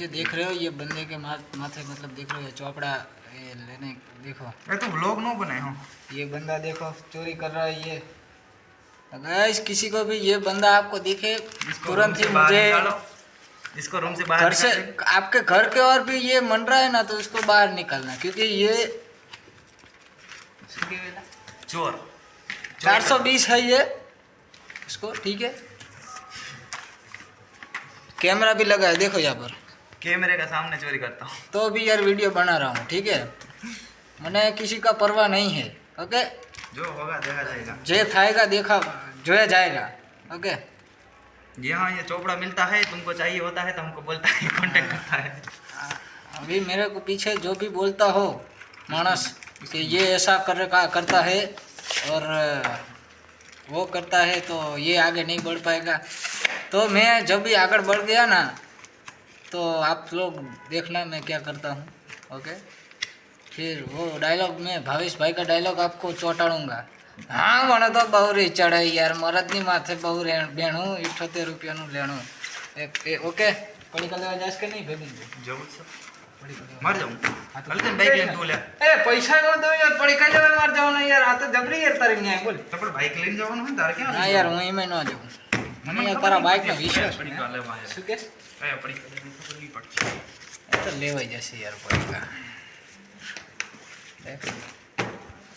ये देख रहे हो ये बंदे के माथे मतलब देख रहे हो चौपड़ा ये लेने देखो। ये तो व्लॉग नो बनाए हो। ये बंदा देखो चोरी कर रहा है ये। गाइस किसी को भी ये बंदा आपको दिखे तुरंत ही मुझे इसको रूम से बाहर घर से आपके घर के और भी ये मन रहा है ना तो इसको बाहर निकलना क्योंकि ये चोर 420 है ये इसको। ठीक है कैमरा भी लगा है देखो यहाँ पर कैमरे का सामने चोरी करता हूँ तो भी यार वीडियो बना रहा हूँ। ठीक है मैंने किसी का परवाह नहीं है। ओके जो होगा देखा जाएगा जे थाएगा देखा जोया जाएगा। ओके यहाँ ये चोपड़ा मिलता है तुमको चाहिए होता है तो हमको बोलता है कांटेक्ट करता है। अभी मेरे को पीछे जो भी बोलता हो मानस कि ये ऐसा करता है और वो करता है तो ये आगे नहीं बढ़ पाएगा। तो मैं जब भी आगे बढ़ गया ना तो आप लोग देखना मैं क्या करता हूँ। ओके फिर वो डायलॉग में भावेश भाई का डायलॉग आपको चौटाड़ूंगा। हाँ મને તો બહુ રી ચડાઈ યાર મરદની માથે બહુ બેણું 78 રૂપિયાનું લેણું ઓકે પડી કલેવા જાસ કે નહીં ભેગી જવું છે માર જાઉં હાલ બાઈક લઈને તું લે એ પૈસા નો દો યાર પડી કલેવા માર જાવ ને યાર આ તો જબરી યાર તારી ન્યાય બોલ તો પણ બાઈક લઈને જવાનું હોય તારે ક્યાં ના યાર હું એમાં ન જાઉં મને યાર તારા બાઈક નો વિશ્વાસ પડી કા લેવા શું કે એ પડી ખબર નહીં પડતી એ તો લેવાઈ જશે યાર પડી કા દેખ